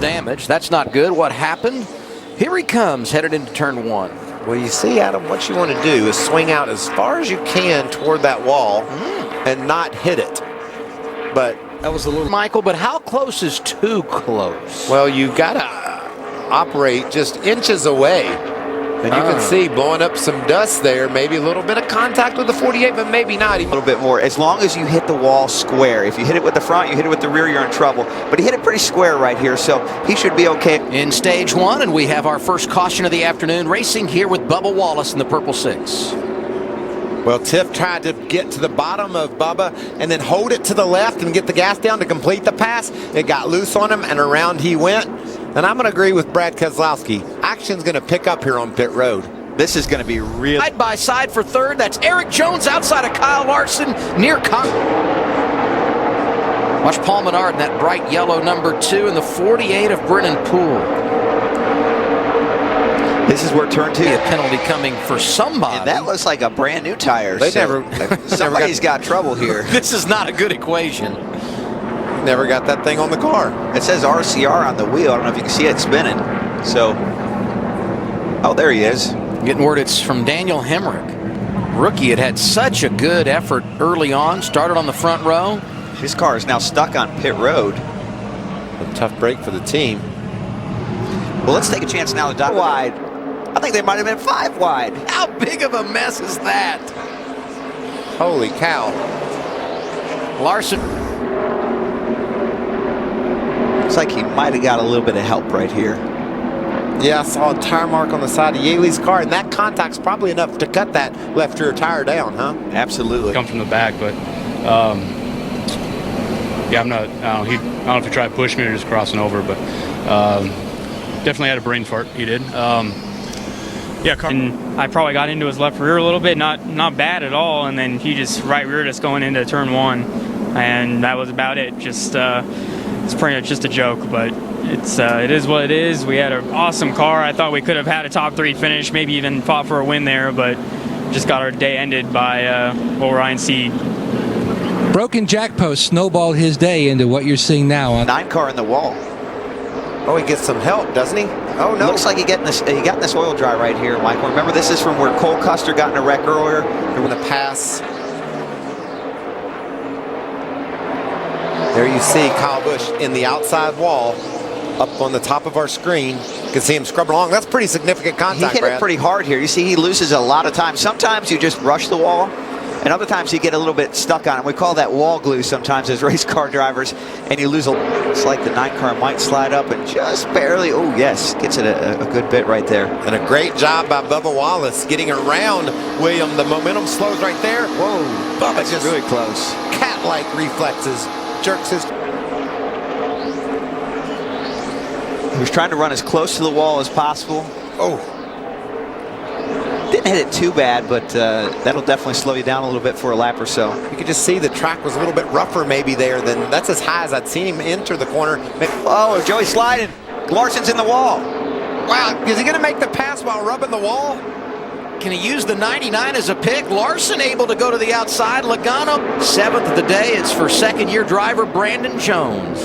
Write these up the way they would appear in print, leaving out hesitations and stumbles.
damage. That's not good. What happened? Here he comes, headed into turn 1. Well, you see, Adam, what you want to do is swing out as far as you can toward that wall and not hit it. But that was a little, Michael, but how close is too close? Well, you got to operate just inches away. And you can see blowing up some dust there, maybe a little bit of contact with the 48, but maybe not. A little bit more, as long as you hit the wall square. If you hit it with the front, you hit it with the rear, you're in trouble. But he hit it pretty square right here, so he should be okay. In stage 1, and we have our first caution of the afternoon, racing here with Bubba Wallace in the Purple 6. Well, Tiff tried to get to the bottom of Bubba and then hold it to the left and get the gas down to complete the pass. It got loose on him, and around he went. And I'm going to agree with Brad Keselowski. Action's going to pick up here on pit road. This is going to be real. Side by side for third. That's Eric Jones outside of Kyle Larson near Watch Paul Menard in that bright yellow number 2 and the 48 of Brennan Poole. This is where turn 2. A penalty coming for somebody. And that looks like a brand new tire. Somebody's got trouble here. This is not a good equation. Never got that thing on the car. It says RCR on the wheel. I don't know if you can see it spinning. So, oh, there he is. Getting word it's from Daniel Hemrick. Rookie had such a good effort early on. Started on the front row. His car is now stuck on pit road. A tough break for the team. Well, let's take a chance now to dive wide. I think they might have been 5 wide. How big of a mess is that? Holy cow. Larson. Looks like he might have got a little bit of help right here. Yeah, I saw a tire mark on the side of Yaley's car, and that contact's probably enough to cut that left rear tire down, huh? Absolutely. Come from the back, but yeah, I'm not. I don't know if he tried to push me or just crossing over, but definitely had a brain fart. He did. Yeah, and I probably got into his left rear a little bit, not bad at all, and then he just right reared us going into turn 1, and that was about it. Just it's pretty much just a joke, but it is what it is. We had an awesome car. I thought we could have had a top 3 finish, maybe even fought for a win there, but just got our day ended by Ryan Seed. Broken jack post snowballed his day into what you're seeing now. 9 car in the wall. Oh, he gets some help, doesn't he? Oh, no. Looks like he got in this oil dry right here, Michael. Remember, this is from where Cole Custer got in a wreck earlier. They're going to pass. There you see Kyle Busch in the outside wall up on the top of our screen. You can see him scrubbing along. That's pretty significant contact, He hit it pretty hard here. You see he loses a lot of time. Sometimes you just rush the wall, and other times you get a little bit stuck on it. We call that wall glue sometimes as race car drivers, and you lose a... It's like the 9 car might slide up and just barely... Oh, yes. Gets it a good bit right there. And a great job by Bubba Wallace getting around William. The momentum slows right there. Whoa. Bubba That's just really close. Cat-like reflexes. Jerks his... He was trying to run as close to the wall as possible. Oh. Didn't hit it too bad, but that'll definitely slow you down a little bit for a lap or so. You could just see the track was a little bit rougher maybe there than... That's as high as I'd seen him enter the corner. Oh, Joey's sliding. Larson's in the wall. Wow, is he going to make the pass while rubbing the wall? Can he use the 99 as a pick? Larson able to go to the outside. Logano, 7th of the day. It's for second-year driver Brandon Jones.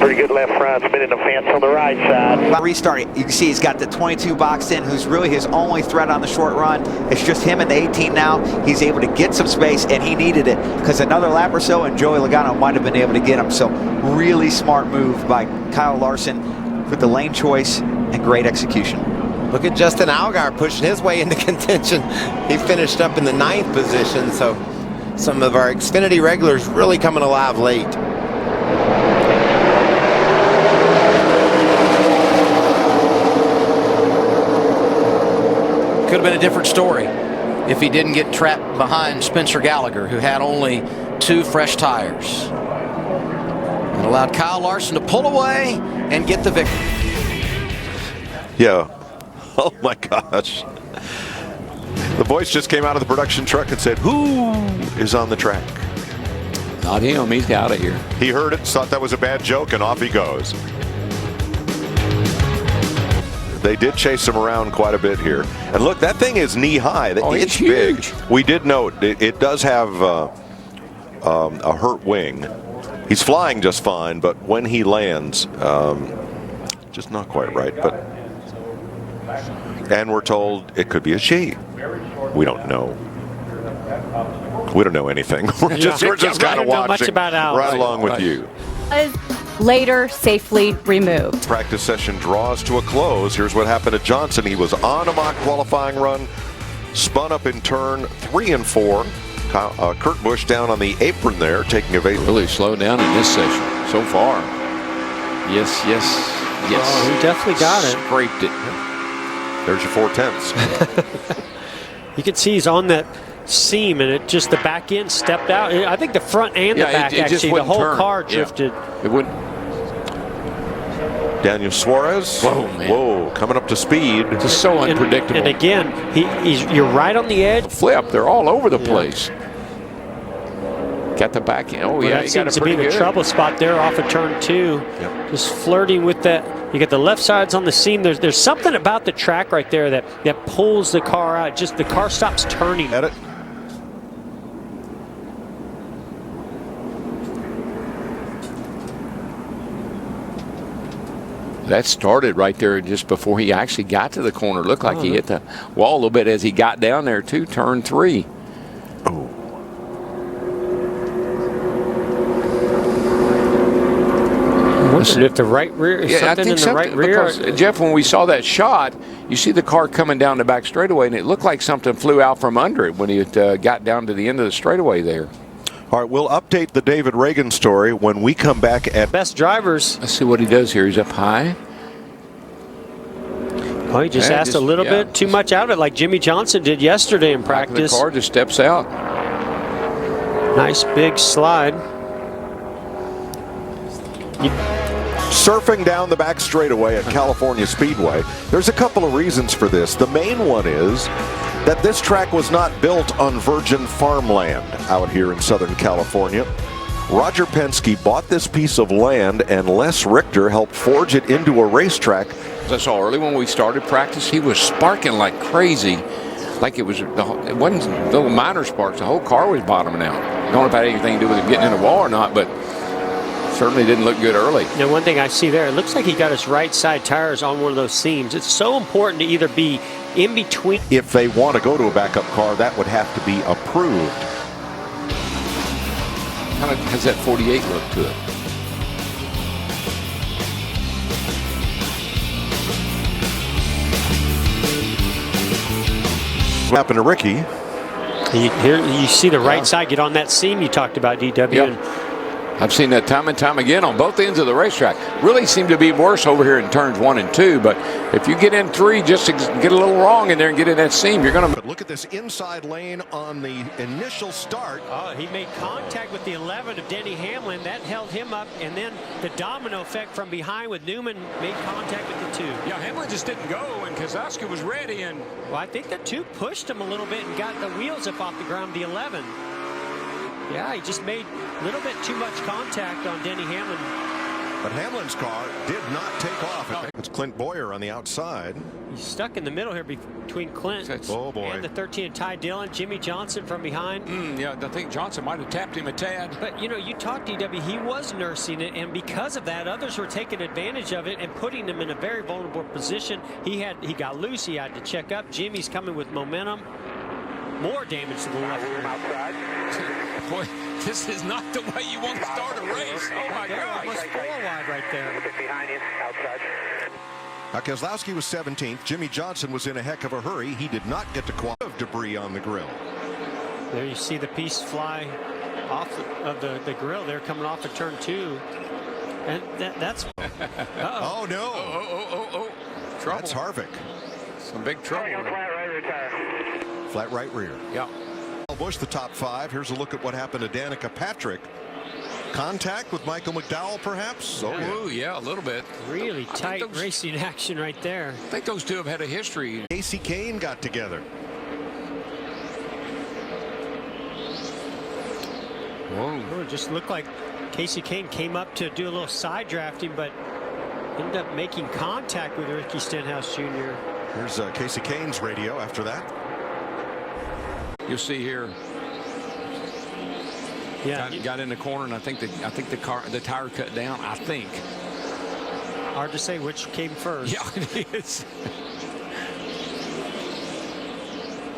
Pretty good left front, spinning the fence on the right side. Restarting, you can see he's got the 22 boxed in, who's really his only threat on the short run. It's just him and the 18 now. He's able to get some space, and he needed it because another lap or so, and Joey Logano might have been able to get him. So really smart move by Kyle Larson with the lane choice and great execution. Look at Justin Allgaier pushing his way into contention. He finished up in the 9th position, so some of our Xfinity regulars really coming alive late. Could have been a different story if he didn't get trapped behind Spencer Gallagher, who had only 2 fresh tires. And allowed Kyle Larson to pull away and get the victory. Yeah. Oh my gosh. The voice just came out of the production truck and said, "Who is on the track?" Not him. He's out of here. He heard it, thought that was a bad joke, and off he goes. They did chase him around quite a bit here. And look, that thing is knee high. Oh, it's huge. Big. We did note it does have a hurt wing. He's flying just fine, but when he lands, just not quite right. But and we're told it could be a she. We don't know. We don't know anything. We're just kind of watching right along with you. Was later safely removed. Practice session draws to a close. Here's what happened to Johnson. He was on a mock qualifying run, spun up in turn 3 and 4. Kurt Busch down on the apron there, taking evade. Really slowed down in this session so far. Yes. Oh, he definitely got it. Scraped it. There's your 4/10. You can see he's on that seam, and it just the back end stepped out. I think the front and the back, actually, the whole car drifted. It wouldn't. Daniel Suarez. Whoa, man. Whoa, coming up to speed. Just so unpredictable. And again, you're right on the edge. Flip, they're all over the place. Got the back end. Oh, yeah, that seems to be the trouble spot there off of turn 2. Yep. Just flirting with that. You get the left sides on the seam. There's something about the track right there that pulls the car out. Just the car stops turning. At it. That started right there just before he actually got to the corner. Looked like he hit the wall a little bit as he got down there too, turn 3. Oh. If the right rear is something in the right rear. Because, Jeff, when we saw that shot, you see the car coming down the back straightaway, and it looked like something flew out from under it when he got down to the end of the straightaway there. All right, we'll update the David Reagan story when we come back at best drivers. Let's see what he does here. He's up high. Oh, he just asked a little bit too much out of it, like Jimmy Johnson did yesterday in practice. The car just steps out. Nice big slide. Surfing down the back straightaway at California Speedway. There's a couple of reasons for this. The main one is that this track was not built on virgin farmland out here in Southern California. Roger Penske bought this piece of land, and Les Richter helped forge it into a racetrack. As I saw early when we started practice, he was sparking like crazy. Like it wasn't little minor sparks. The whole car was bottoming out. I don't know if it had anything to do with him getting in the wall or not, but certainly didn't look good early. Now, one thing I see there, it looks like he got his right side tires on one of those seams. It's so important to either be in between. If they want to go to a backup car, that would have to be approved. Kind of has that 48 look to it. What happened to Ricky? Here you see the right side get on that seam you talked about, DW. Yep. I've seen that time and time again on both ends of the racetrack. Really seem to be worse over here in turns 1 and 2, but if you get in 3 just to get a little wrong in there and get in that seam, you're going to... But look at this inside lane on the initial start. He made contact with the 11 of Denny Hamlin. That held him up, and then the domino effect from behind with Newman made contact with the 2. Yeah, Hamlin just didn't go, and Kozlowski was ready. And well, I think the 2 pushed him a little bit and got the wheels up off the ground, the 11. Yeah, he just made a little bit too much contact on Denny Hamlin. But Hamlin's car did not take off. It's Clint Boyer on the outside. He's stuck in the middle here between Clint and the 13 Ty Dillon. Jimmy Johnson from behind. Yeah, I think Johnson might have tapped him a tad. But, you know, you talked DW, he was nursing it, and because of that, others were taking advantage of it and putting him in a very vulnerable position. He got loose. He had to check up. Jimmy's coming with momentum. More damage to the left rear. Outside. Boy, this is not the way you want to start a race. Oh, my God. Almost 4 wide right there. Behind you, outside. Kozlowski was 17th. Jimmy Johnson was in a heck of a hurry. He did not get to qualify. Debris on the grill. There you see the piece fly off of the grill there coming off of turn 2. And that's... Oh, no. Oh. Trouble. That's Harvick. Some big trouble. Flat right rear tire. Flat right rear. Yeah. Busch, the top 5. Here's a look at what happened to Danica Patrick. Contact with Michael McDowell, perhaps? Oh, yeah, a little bit. Really tight racing action right there. I think those two have had a history. Casey Kane got together. Whoa. It just looked like Casey Kane came up to do a little side drafting, but ended up making contact with Ricky Stenhouse Jr. Here's Casey Kane's radio after that. You'll see here. Yeah, got in the corner, and I think the tire cut down. I think. Hard to say which came first. Yeah, it is.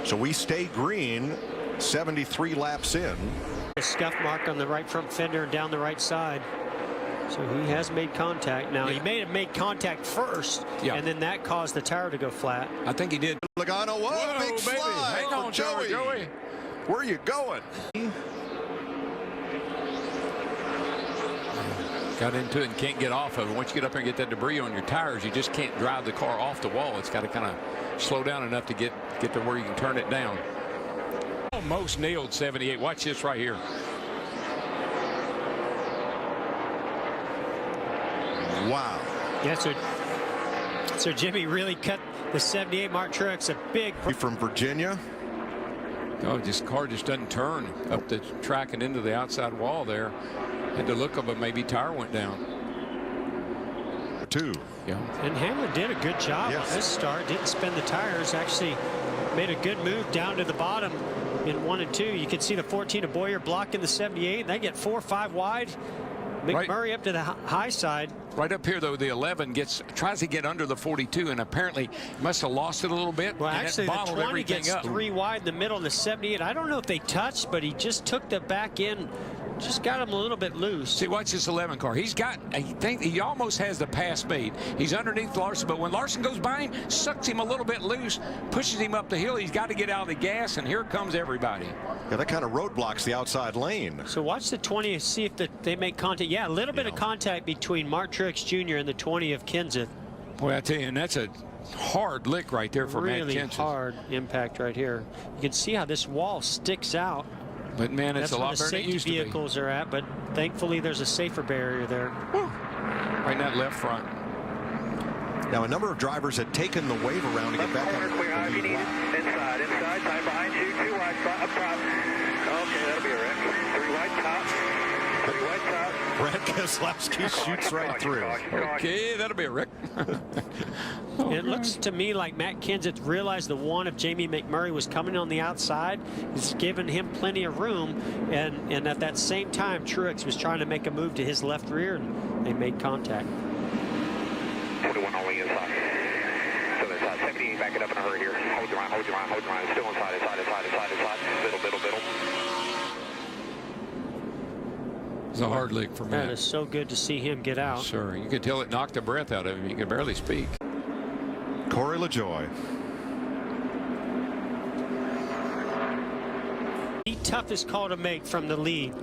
So we stay green, 73 laps in. A scuff mark on the right front fender and down the right side. So he has made contact. Now, he may have made contact first, and then that caused the tire to go flat. I think he did. Logano, whoa, big baby. slide Hang on, for Joey. Where are you going? Got into it and can't get off of it. Once you get up there and get that debris on your tires, you just can't drive the car off the wall. It's got to kind of slow down enough to get to where you can turn it down. Almost nailed 78. Watch this right here. Wow. Yeah, so Jimmy really cut the 78 Mark Truex a big. From Virginia. Oh, this car just doesn't turn up the track and into the outside wall there. Had to look up, but maybe tire went down. 2. Yeah. And Hamlin did a good job on this start. Didn't spin the tires. Actually made a good move down to the bottom in 1 and 2. You can see the 14 of Boyer blocking the 78. They get 4 or 5 wide. McMurray up to the high side. Right up here, though, the 11 tries to get under the 42, and apparently must have lost it a little bit. Well, actually, the 20 gets 3 wide in the middle, and the 78. I don't know if they touched, but he just took the back end. Just got him a little bit loose. See, watch this 11 car. He almost has the pass made. He's underneath Larson, but when Larson goes by him, sucks him a little bit loose, pushes him up the hill. He's got to get out of the gas, and here comes everybody. Yeah, that kind of roadblocks the outside lane. So watch the 20 and see if they make contact. Yeah, a little bit of contact between Mark Truex Jr. and the 20 of Kenseth. Boy, I tell you, and that's a hard lick right there for Matt Kenseth. Really hard impact right here. You can see how this wall sticks out. But man, it's a lot better than it used to be. That's where the safety vehicles are at, but thankfully there's a safer barrier there. Right in that left front. Now a number of drivers had taken the wave around to get back on clear high if you need it. Inside, tight behind you, 2 wide, up top. Okay, that'll be a wreck. 3 wide top. 3 wide top. Brad Keselowski shoots right through. Okay, that'll be a wreck. It looks to me like Matt Kenseth realized the 1 of Jamie McMurray was coming on the outside. He's given him plenty of room, and at that same time, Truex was trying to make a move to his left rear, and they made contact. 21 only inside. So there's 78 backing up in a hurry here. Hold your line, hold your line, hold your line. Still inside. Middle. It's a hard lick for Matt. That is so good to see him get out. Sure, you could tell it knocked the breath out of him. You could barely speak. Corey LaJoie. The toughest call to make from the lead.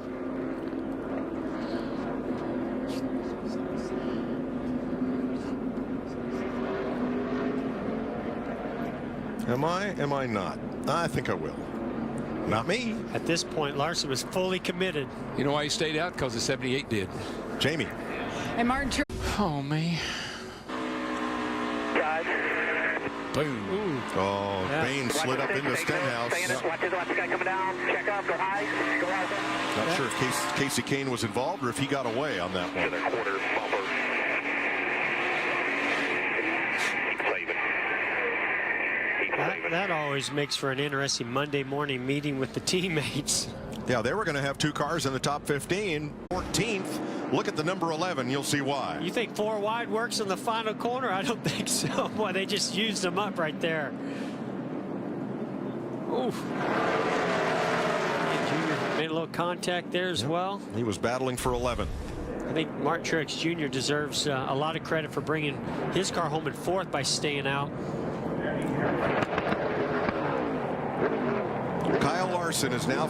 Am I not? I think I will. Not me. At this point, Larson was fully committed. You know why he stayed out? Because the 78 did. Jamie. And Martin Truex. Oh, man. Boom. Ooh. Oh, yeah. Bain slid up into Stenhouse. Watch the guy coming down. Check up. Go high. Go out. Not sure if Casey Kane was involved or if he got away on that one. To the quarter bumper. That always makes for an interesting Monday morning meeting with the teammates. Yeah, they were going to have 2 cars in the top 15. 14th. Look at the number 11. You'll see why. You think 4 wide works in the final corner? I don't think so. Boy, they just used them up right there. Oof. Junior made a little contact there as well. He was battling for 11. I think Mark Truex Jr. deserves a lot of credit for bringing his car home in 4th by staying out. Kyle Larson is now